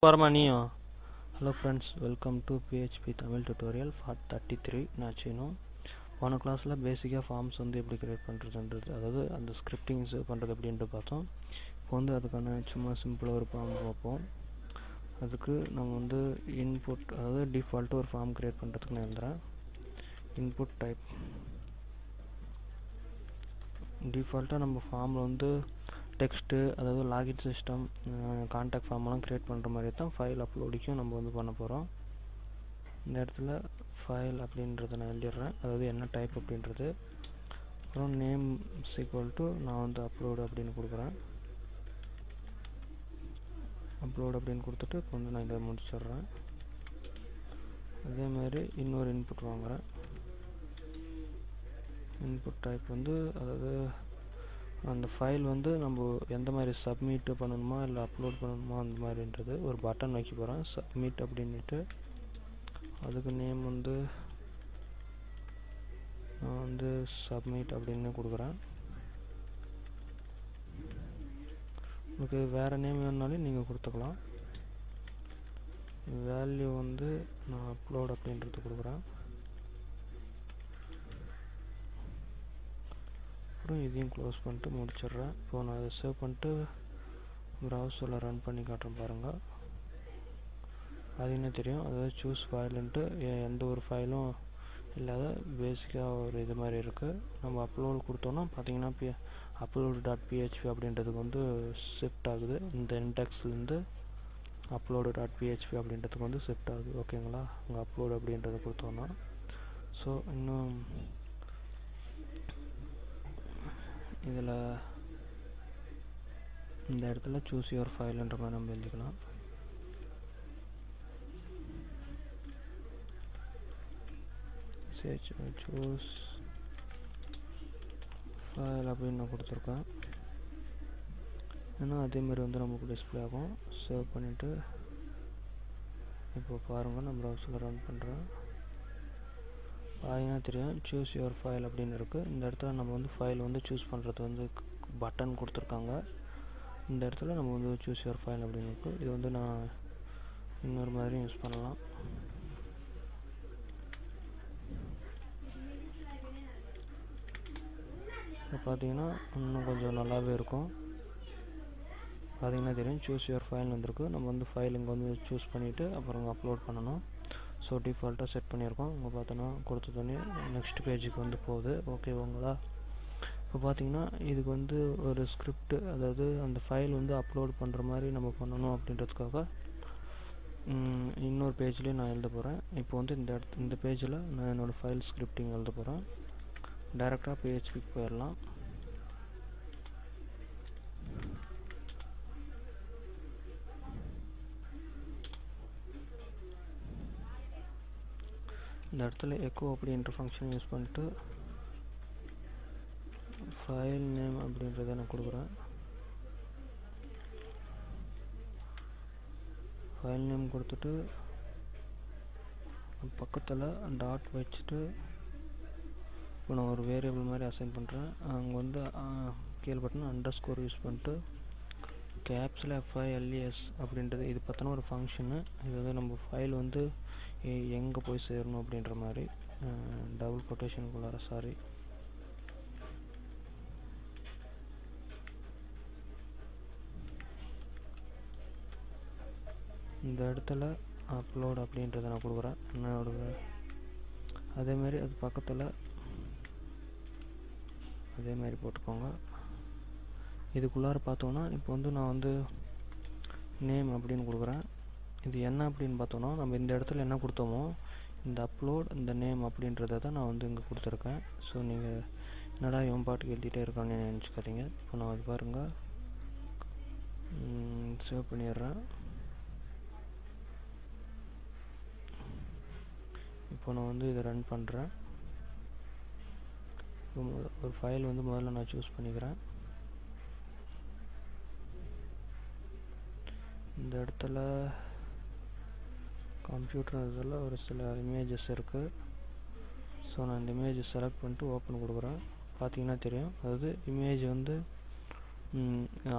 Hello friends, welcome to PHP Tamil tutorial for 33 நான் சீனு போன கிளாஸில் பேசிக்காக ஃபார்ம்ஸ் வந்து எப்படி கிரியேட் பண்ணுறதுன்றது, அதாவது அந்த ஸ்கிரிப்டிங்ஸ் பண்ணுறது எப்படின்ட்டு பார்த்தோம். இப்போ வந்து அதுக்கான சும்மா சிம்பிளாக ஒரு ஃபார்ம் பார்ப்போம். அதுக்கு நம்ம வந்து இன்புட், அதாவது டிஃபால்ட்டு ஒரு ஃபார்ம் கிரியேட் பண்ணுறதுக்கு நான் எழுதுறேன். இன்புட் டைப் டிஃபால்ட்டாக நம்ம ஃபார்மில் வந்து டெக்ஸ்ட்டு, அதாவது லாகின் சிஸ்டம், கான்டாக்ட் ஃபார்மெல்லாம் க்ரியேட் பண்ணுற மாதிரி தான் ஃபைல் அப்லோடிக்கும் நம்ம வந்து பண்ண போகிறோம். இந்த இடத்துல ஃபைல் அப்படின்றத நான் எழுதிடுறேன், அதாவது என்ன டைப் அப்படின்றது. அப்புறம் நேம் ஈக்குவல் டு நான் வந்து அப்லோடு அப்படின்னு கொடுக்குறேன். அப்லோடு அப்படின்னு கொடுத்துட்டு இப்போ வந்து நான் இதை முடிச்சிடுறேன். அதேமாதிரி இன்னொரு இன்புட் வாங்குகிறேன். இன்புட் டைப் வந்து, அதாவது அந்த ஃபைல் வந்து நம்ம எந்த மாதிரி சப்மிட் பண்ணணுமா இல்லை அப்லோட் பண்ணணுமா அந்த மாதிரின்றது ஒரு பட்டன் வைக்க போகிறேன், சப்மிட் அப்படின்ட்டு. அதுக்கு நேம் வந்து நான் வந்து சப்மிட் அப்படின்னு கொடுக்குறேன். உங்களுக்கு வேறு நேம் வேணுனாலும் நீங்கள் கொடுத்துக்கலாம். வேல்யூ வந்து நான் அப்லோட் அப்படின்றது கொடுக்குறேன். அப்புறம் இதையும் க்ளோஸ் பண்ணிட்டு முடிச்சிடுறேன். இப்போது நான் அதை சேவ் பண்ணிட்டு ப்ரௌசரில் ரன் பண்ணி காட்டுறேன் பாருங்கள். அது என்ன தெரியும், அதாவது சூஸ் ஃபைலுன்ட்டு எந்த ஒரு ஃபைலும் இல்லாத பேசிக்காக ஒரு இது மாதிரி இருக்குது. நம்ம அப்லோட் கொடுத்தோன்னா பார்த்தீங்கன்னா upload.php அப்படின்றதுக்கு வந்து ஷிஃப்ட் ஆகுது. இந்த இன்டெக்ஸ்லேருந்து upload.php அப்படின்றதுக்கு வந்து ஷிஃப்ட் ஆகுது. ஓகேங்களா, அங்கே அப்லோட் அப்படின்றத கொடுத்தோன்னா. ஸோ இன்னும் இதில் இந்த இடத்துல சூஸ் யுவர் ஃபைல்ன்ற மாதிரி நம்ம எழுதிக்கலாம். சூஸ் ஃபைல் அப்படின்னு நான் கொடுத்துருக்கேன். ஏன்னா அதேமாதிரி வந்து நமக்கு டிஸ்பிளே ஆகும். சேவ் பண்ணிவிட்டு இப்போ பாருங்கள், நான் ப்ரௌசரில் ரன் பண்ணுறேன். பார்த்தீங்கன்னா தெரியும் சூஸ் யுவர் ஃபைல் அப்படின்னு இருக்குது. இந்த இடத்துல நம்ம வந்து ஃபைல் வந்து சூஸ் பண்ணுறது வந்து பட்டன் கொடுத்துருக்காங்க. இந்த இடத்துல நம்ம வந்து சூஸ் யுவர் ஃபைல் அப்படின்னு இருக்குது. இது வந்து நான் இன்னொரு மாதிரி யூஸ் பண்ணலாம். இப்போ பார்த்தீங்கன்னா இன்னும் கொஞ்சம் நல்லாவே இருக்கும். பார்த்தீங்கன்னா தெரியும் சூஸ் யுவர் ஃபைல் வந்திருக்கு. நம்ம வந்து ஃபைல் இங்கே வந்து சூஸ் பண்ணிவிட்டு அப்புறம் அப்லோட் பண்ணணும். ஸோ டிஃபால்ட்டாக செட் பண்ணியிருக்கோம். இங்கே பார்த்தோன்னா கொடுத்தோடனே நெக்ஸ்ட் பேஜுக்கு வந்து போகுது. ஓகேவாங்களா? இப்போ பார்த்தீங்கன்னா இதுக்கு வந்து ஒரு ஸ்கிரிப்ட், அதாவது அந்த ஃபைல் வந்து அப்லோட் பண்ணுற மாதிரி நம்ம பண்ணணும் அப்படின்றதுக்காக இன்னொரு பேஜ்லேயும் நான் எழுத போகிறேன். இப்போ வந்து இந்த பேஜில் நான் என்னோடய ஃபைல் ஸ்கிரிப்டிங் எழுத போகிறேன். டைரெக்டாக PHPக்கு போயிடலாம். இந்த இடத்துல எக்கோ அப்படின்ற ஃபங்க்ஷன் யூஸ் பண்ணிட்டு ஃபைல் நேம் அப்படின்றத நான் கொடுக்குறேன். ஃபைல் நேம் கொடுத்துட்டு பக்கத்தில் டாட் வச்சுட்டு இப்போ நான் ஒரு வேரியபிள் மாதிரி அசைன் பண்ணுறேன். அங்கே வந்து கீழே பட்டன் அண்டர்ஸ்கோர் யூஸ் பண்ணிட்டு கேப்ஸில் FILES அப்படின்றது இது பார்த்தோன்னா ஒரு ஃபங்க்ஷனு. இது வந்து நம்ம ஃபைல் வந்து எங்கே போய் சேரணும் அப்படின்ற மாதிரி டபுள் கொட்டேஷனுக்குள்ளார, சாரி, இந்த இடத்துல அப்லோட் அப்படின்றத நான் கொடுக்குறேன் என்னோட. அதேமாதிரி அது பக்கத்தில் அதேமாதிரி போட்டுக்கோங்க. இதுக்குள்ளார பார்த்தோன்னா இப்போ வந்து நான் வந்து நேம் அப்படின்னு கொடுக்குறேன். இது என்ன அப்படின்னு பார்த்தோன்னா நம்ம இந்த இடத்துல என்ன கொடுத்தோமோ இந்த அப்லோட் இந்த நேம் அப்படின்றத தான் நான் வந்து இங்கே கொடுத்துருக்கேன். ஸோ நீங்கள் என்னடா இவன் பாட்டுக்கு எழுதிட்டே இருக்கான்னு நினச்சிக்காதீங்க. இப்போ நான் அது பாருங்கள் சேவ் பண்ணிடுறேன். இப்போ நான் வந்து இதை ரன் பண்ணுறேன். ஒரு ஃபைல் வந்து முதல்ல நான் சூஸ் பண்ணிக்கிறேன். இந்த இடத்துல கம்ப்யூட்டர் இதில் ஒரு சில இமேஜஸ் இருக்குது. ஸோ நான் இந்த இமேஜை செலக்ட் பண்ணிட்டு ஓப்பன் கொடுக்குறேன். பார்த்தீங்கன்னா தெரியும், அதாவது இமேஜ் வந்து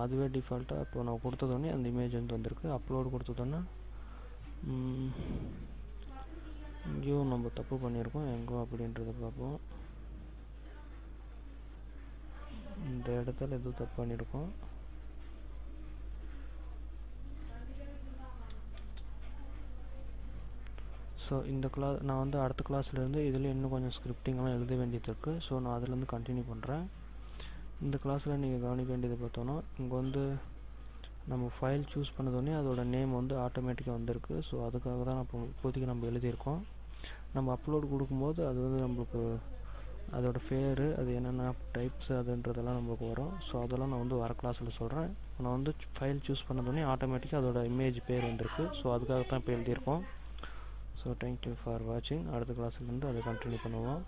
அதுவே டிஃபால்ட்டாக இப்போ நான் கொடுத்ததோடனே அந்த இமேஜ் வந்து வந்திருக்கு. அப்லோடு கொடுத்ததோடனே இங்கேயும் நம்ம தப்பு பண்ணியிருக்கோம். எங்கோ அப்படின்றத பார்ப்போம். இந்த இடத்துல எதுவும் தப்பு பண்ணியிருக்கோம். ஸோ இந்த நான் வந்து அடுத்த கிளாஸ்லேருந்து இதில் இன்னும் கொஞ்சம் ஸ்கிரிப்டிங்கெல்லாம் எழுத வேண்டியது இருக்குது. ஸோ நான் அதுலேருந்து கண்டினியூ பண்ணுறேன். இந்த கிளாஸில் நீங்கள் கவனிக்க வேண்டியது பார்த்தோன்னா, இங்கே வந்து நம்ம ஃபைல் சூஸ் பண்ணதோடனே அதோட நேம் வந்து ஆட்டோமேட்டிக்காக வந்திருக்கு. ஸோ அதுக்காக தான் இப்போதைக்கு நம்ம எழுதியிருக்கோம். நம்ம அப்லோடு கொடுக்கும்போது அது வந்து நம்மளுக்கு அதோட பேர், அது என்னென்ன டைப்ஸ் அதுன்றதெல்லாம் நம்மளுக்கு வரும். ஸோ அதெல்லாம் நான் வந்து வர கிளாஸில் சொல்கிறேன். நான் வந்து ஃபைல் சூஸ் பண்ணதோடனே ஆட்டோமேட்டிக்காக அதோட இமேஜ் பேர் வந்திருக்கு. ஸோ அதுக்காக தான் இப்போ எழுதியிருக்கோம். ஸோ தேங்க்யூ ஃபார் வாட்சிங். அடுத்த கிளாஸ்லேருந்து அதை கண்டினியூ பண்ணுவோம்.